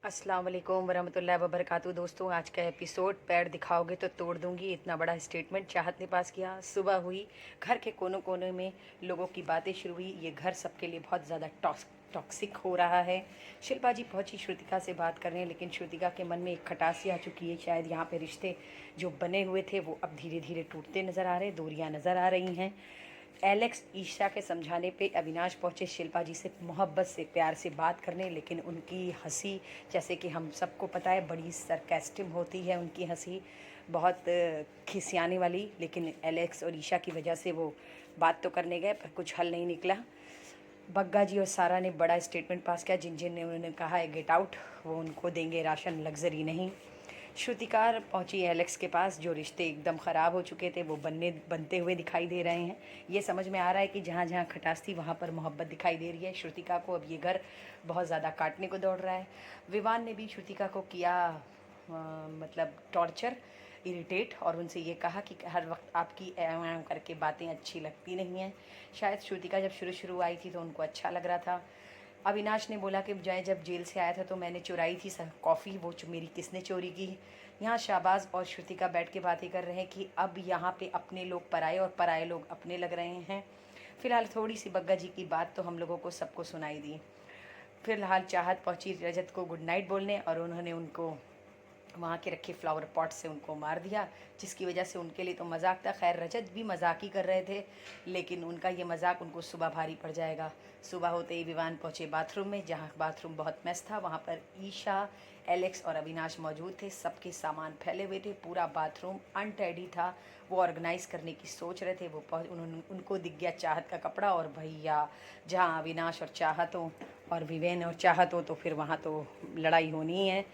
अस्सलाम वालेकुम वरहमतुल्लाहि वबरकातुहू। दोस्तों, आज का एपिसोड पैर दिखाओगे तो तोड़ दूंगी, इतना बड़ा स्टेटमेंट चाहत ने पास किया। सुबह हुई, घर के कोनों कोने में लोगों की बातें शुरू हुई। ये घर सबके लिए बहुत ज़्यादा टॉक्सिक हो रहा है। शिल्पा जी पहुंची श्रुतिका से बात कर रहे हैं, लेकिन श्रुतिका के मन में एक खटासी आ चुकी है। शायद यहाँ पे रिश्ते जो बने हुए थे वो अब धीरे धीरे टूटते नज़र आ रहे हैं, दूरियाँ नज़र आ रही हैं। एलेक्स ईशा के समझाने पे अविनाश पहुंचे शिल्पा जी से मोहब्बत से प्यार से बात करने, लेकिन उनकी हंसी, जैसे कि हम सबको पता है, बड़ी सरकास्टिक होती है उनकी हंसी, बहुत खिसियाने वाली। लेकिन एलेक्स और ईशा की वजह से वो बात तो करने गए पर कुछ हल नहीं निकला। बग्गा जी और सारा ने बड़ा स्टेटमेंट पास किया। जिन जिन ने उन्होंने कहा है गेट आउट, वो उनको देंगे राशन, लग्जरी नहीं। श्रुतिकार पहुंची एलेक्स के पास। जो रिश्ते एकदम ख़राब हो चुके थे वो बनते हुए दिखाई दे रहे हैं। ये समझ में आ रहा है कि जहाँ जहाँ खटास थी वहाँ पर मोहब्बत दिखाई दे रही है। श्रुतिका को अब ये घर बहुत ज़्यादा काटने को दौड़ रहा है। विवान ने भी श्रुतिका को किया मतलब टॉर्चर, इरिटेट, और उनसे ये कहा कि हर वक्त आपकी करके बातें अच्छी लगती नहीं हैं। शायद श्रुतिका जब शुरू शुरू आई थी तो उनको अच्छा लग रहा था। अविनाश ने बोला कि जब जेल से आया था तो मैंने चुराई थी कॉफ़ी, वो मेरी किसने चोरी की। यहाँ शाहबाज और श्रुतिका बैठ के बातें कर रहे हैं कि अब यहाँ पे अपने लोग पराए और पराए लोग अपने लग रहे हैं। फिलहाल थोड़ी सी बग्गा जी की बात तो हम लोगों को सबको सुनाई दी। फिलहाल चाहत पहुंची रजत को गुड नाइट बोलने, और उन्होंने उनको वहाँ के रखे फ्लावर पॉट से उनको मार दिया, जिसकी वजह से उनके लिए तो मजाक था। खैर, रजत भी मजाक ही कर रहे थे, लेकिन उनका ये मजाक उनको सुबह भारी पड़ जाएगा। सुबह होते ही विवान पहुँचे बाथरूम में, जहाँ बाथरूम बहुत मेस था। वहाँ पर ईशा, एलेक्स और अविनाश मौजूद थे। सबके सामान फैले हुए थे, पूरा बाथरूम अनटाइडी था। वो ऑर्गेनाइज़ करने की सोच रहे थे। वो उनको दिख गया चाहत का कपड़ा, और भैया, जहाँ अविनाश और चाहत हो और विवेन और चाहत हो तो फिर वहाँ तो लड़ाई होनी ही है।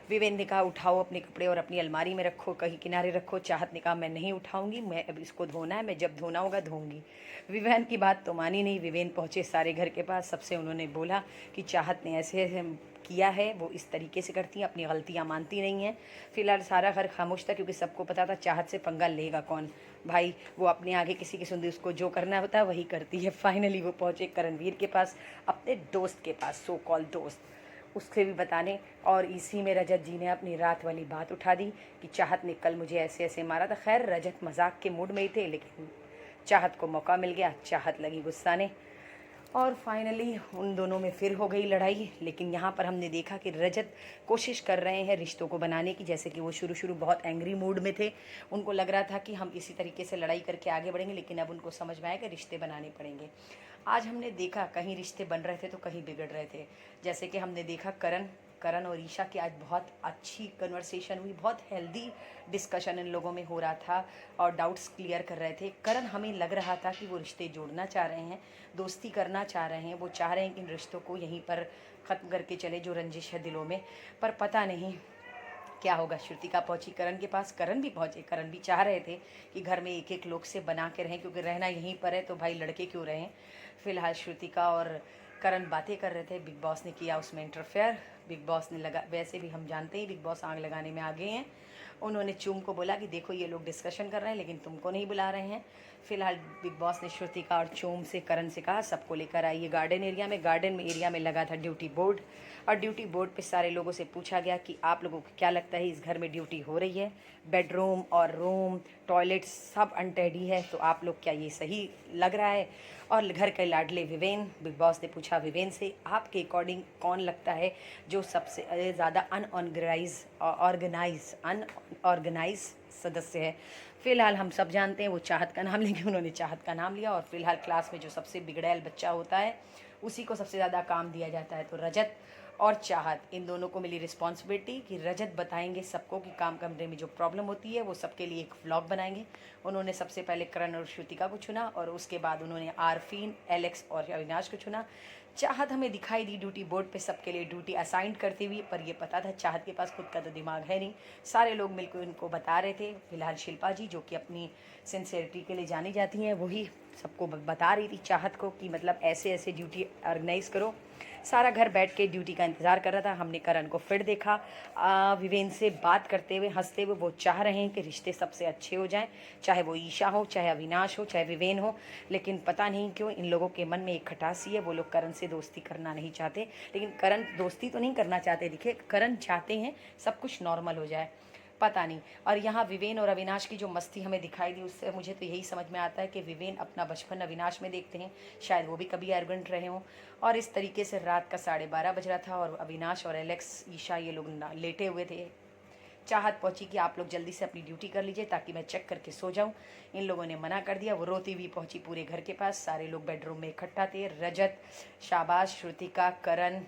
विवेन ने कहा उठाओ अपने कपड़े और अपनी अलमारी में रखो, कहीं किनारे रखो। चाहत ने कहा मैं नहीं उठाऊंगी, मैं अब इसको धोना है, मैं जब धोना होगा धोऊंगी। विवेन की बात तो मानी नहीं। विवेन पहुंचे सारे घर के पास, सबसे उन्होंने बोला कि चाहत ने ऐसे ऐसे किया है, वो इस तरीके से करती हैं, अपनी गलतियां मानती नहीं हैं। फिलहाल सारा घर खामोश था, क्योंकि सबको पता था चाहत से पंगा लेगा कौन। भाई, वो अपने आगे किसी की सुनती, उसको जो करना होता है वही करती है। फाइनली वो पहुंचे करणवीर के पास, अपने दोस्त के पास, सो कॉल दोस्त, उससे भी बताने। और इसी में रजत जी ने अपनी रात वाली बात उठा दी कि चाहत ने कल मुझे ऐसे ऐसे मारा था। खैर, रजत मजाक के मूड में ही थे, लेकिन चाहत को मौका मिल गया, चाहत लगी गुस्साने, और फाइनली उन दोनों में फिर हो गई लड़ाई। लेकिन यहाँ पर हमने देखा कि रजत कोशिश कर रहे हैं रिश्तों को बनाने की। जैसे कि वो शुरू शुरू बहुत एंग्री मूड में थे, उनको लग रहा था कि हम इसी तरीके से लड़ाई करके आगे बढ़ेंगे, लेकिन अब उनको समझ में आया कि रिश्ते बनाने पड़ेंगे। आज हमने देखा कहीं रिश्ते बन रहे थे तो कहीं बिगड़ रहे थे। जैसे कि हमने देखा करण करण और ईशा की आज बहुत अच्छी कन्वर्सेशन हुई, बहुत हेल्दी डिस्कशन इन लोगों में हो रहा था, और डाउट्स क्लियर कर रहे थे। करण, हमें लग रहा था कि वो रिश्ते जोड़ना चाह रहे हैं, दोस्ती करना चाह रहे हैं, वो चाह रहे हैं कि इन रिश्तों को यहीं पर ख़त्म करके चले जो रंजिश है दिलों में। पर पता नहीं क्या होगा। श्रुतिका पहुंची करण के पास, करण भी पहुंचे। करण भी चाह रहे थे कि घर में एक एक लोग से बना के रहें, क्योंकि रहना यहीं पर है तो भाई लड़के क्यों रहें। फिलहाल श्रुतिका और करण बातें कर रहे थे, बिग बॉस ने किया उसमें इंटरफेयर। बिग बॉस ने लगा, वैसे भी हम जानते हैं बिग बॉस आग लगाने में आगे हैं। उन्होंने चूम को बोला कि देखो ये लोग डिस्कशन कर रहे हैं लेकिन तुमको नहीं बुला रहे हैं। फिलहाल बिग बॉस ने श्रुतिका और चूम से करण से कहा सबको लेकर आइए गार्डन एरिया में। गार्डन में एरिया में लगा था ड्यूटी बोर्ड, और ड्यूटी बोर्ड पे सारे लोगों से पूछा गया कि आप लोगों को क्या लगता है इस घर में ड्यूटी हो रही है? बेडरूम और रूम, टॉयलेट सब अनटेडी है, तो आप लोग क्या ये सही लग रहा है? और घर के लाडले विवेन, बिग बॉस ने पूछा विवेन से आपके अकॉर्डिंग कौन लगता है जो सबसे ज़्यादा अनऑर्गेनाइज सदस्य है? फिलहाल हम सब जानते हैं वो चाहत का नाम लेंगे, उन्होंने चाहत का नाम लिया। और फिलहाल क्लास में जो सबसे बिगड़ैल बच्चा होता है उसी को सबसे ज़्यादा काम दिया जाता है। तो रजत और चाहत, इन दोनों को मिली रिस्पॉन्सिबिलिटी कि रजत बताएंगे सबको कि काम कमरे में जो प्रॉब्लम होती है वो सबके लिए एक व्लॉग बनाएंगे। उन्होंने सबसे पहले करण और श्रुतिका को चुना, और उसके बाद उन्होंने आरफीन, एलेक्स और अविनाश को चुना। चाहत हमें दिखाई दी ड्यूटी बोर्ड पे सबके लिए ड्यूटी असाइंड करती हुई, पर ये पता था चाहत के पास खुद का तो दिमाग है नहीं। सारे लोग मिलकर इनको बता रहे थे। फिलहाल शिल्पा जी, जो कि अपनी सिंसेरिटी के लिए जानी जाती हैं, वही सबको बता रही थी चाहत को कि मतलब ऐसे ऐसे ड्यूटी ऑर्गेनाइज़ करो। सारा घर बैठ के ड्यूटी का इंतज़ार कर रहा था। हमने करण को फिर देखा विवेन से बात करते हुए, हंसते हुए। वो चाह रहे हैं कि रिश्ते सबसे अच्छे हो जाएं, चाहे वो ईशा हो, चाहे अविनाश हो, चाहे विवेन हो। लेकिन पता नहीं क्यों इन लोगों के मन में एक खटासी है, वो लोग करण से दोस्ती करना नहीं चाहते। लेकिन करण दोस्ती तो नहीं करना चाहते, देखिए करण चाहते हैं सब कुछ नॉर्मल हो जाए, पता नहीं। और यहाँ विवेन और अविनाश की जो मस्ती हमें दिखाई दी, उससे मुझे तो यही समझ में आता है कि विवेन अपना बचपन अविनाश में देखते हैं, शायद वो भी कभी एरोगेंट रहे हों। और इस तरीके से रात का 12:30 बज रहा था और अविनाश और एलेक्स, ईशा, ये लोग लेटे हुए थे। चाहत पहुंची कि आप लोग जल्दी से अपनी ड्यूटी कर लीजिए ताकि मैं चेक करके सो जाऊं। इन लोगों ने मना कर दिया। वो रोती हुई पहुंची पूरे घर के पास। सारे लोग बेडरूम में इकट्ठा थे। रजत, शाबाश, श्रुतिका, करण,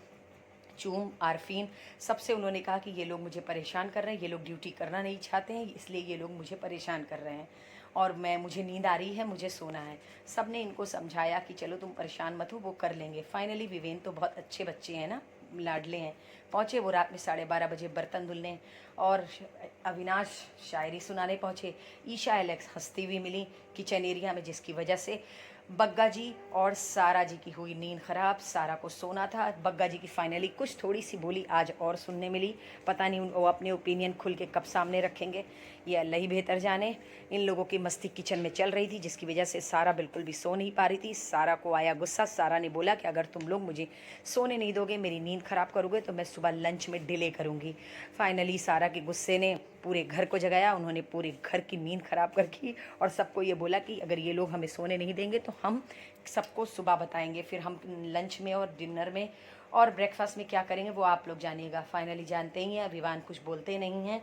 चूम, आरफीन, सबसे उन्होंने कहा कि ये लोग मुझे परेशान कर रहे हैं, ये लोग ड्यूटी करना नहीं चाहते हैं, इसलिए ये लोग मुझे परेशान कर रहे हैं और मुझे नींद आ रही है, मुझे सोना है। सब ने इनको समझाया कि चलो तुम परेशान मत हो, वो कर लेंगे। फाइनली विवेन तो बहुत अच्छे बच्चे हैं ना, लाडले हैं। पहुँचे वो रात में 12:30 बजे बर्तन धुलने। और अविनाश शायरी सुनाने पहुँचे। ईशा, एलेक्स हंसती हुई मिली किचन एरिया में, जिसकी वजह से बग्गा जी और सारा जी की हुई नींद ख़राब। सारा को सोना था। बग्गा जी की फाइनली कुछ थोड़ी सी बोली आज और सुनने मिली। पता नहीं वो अपने ओपिनियन खुल के कब सामने रखेंगे, ये अल्लाह ही बेहतर जाने। इन लोगों की मस्ती किचन में चल रही थी, जिसकी वजह से सारा बिल्कुल भी सो नहीं पा रही थी। सारा को आया गुस्सा। सारा ने बोला कि अगर तुम लोग मुझे सोने नहीं दोगे, मेरी नींद ख़राब करोगे, तो मैं सुबह लंच में डिले करूँगी। फाइनली सारा के गुस्से ने पूरे घर को जगाया। उन्होंने पूरे घर की नींद ख़राब कर की और सबको ये बोला कि अगर ये लोग हमें सोने नहीं देंगे तो हम सबको सुबह बताएंगे, फिर हम लंच में और डिनर में और ब्रेकफास्ट में क्या करेंगे वो आप लोग जानिएगा। फाइनली जानते ही हैं, विवान कुछ बोलते नहीं हैं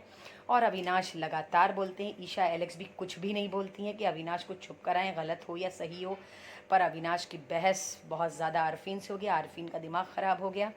और अविनाश लगातार बोलते हैं। ईशा, एलेक्स भी कुछ भी नहीं बोलती हैं कि अविनाश को चुप कराएं, गलत हो या सही हो। पर अविनाश की बहस बहुत ज़्यादा आरफीन से हो गया। आरफीन का दिमाग ख़राब हो गया।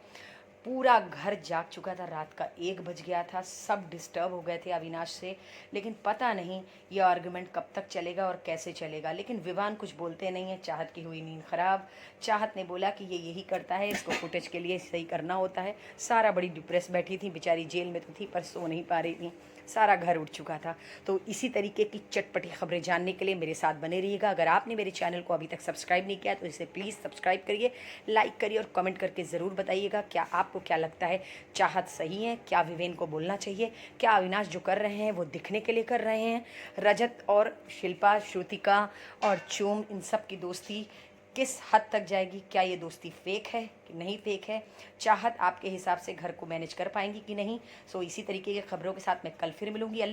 पूरा घर जाग चुका था। रात का 1 बज गया था। सब डिस्टर्ब हो गए थे अविनाश से। लेकिन पता नहीं ये आर्गुमेंट कब तक चलेगा और कैसे चलेगा। लेकिन विवान कुछ बोलते नहीं है। चाहत की हुई नींद ख़राब। चाहत ने बोला कि ये यही करता है, इसको फुटेज के लिए सही करना होता है। सारा बड़ी डिप्रेस बैठी थी, बेचारी जेल में तो थी पर सो नहीं पा रही थी। सारा घर उठ चुका था। तो इसी तरीके की चटपटी खबरें जानने के लिए मेरे साथ बने रहिएगा। अगर आपने मेरे चैनल को अभी तक सब्सक्राइब नहीं किया तो इसे प्लीज़ सब्सक्राइब करिए, लाइक करिए और कमेंट करके ज़रूर बताइएगा क्या आपको क्या लगता है, चाहत सही है, क्या विवेन को बोलना चाहिए, क्या अविनाश जो कर रहे हैं वो दिखने के लिए कर रहे हैं। रजत और शिल्पा, श्रुतिका और चूम, इन सब की दोस्ती किस हद तक जाएगी, क्या ये दोस्ती फेक है कि नहीं फेक है। चाहत आपके हिसाब से घर को मैनेज कर पाएंगी कि नहीं। सो इसी तरीके की खबरों के साथ मैं कल फिर मिलूंगी। अल्लाह।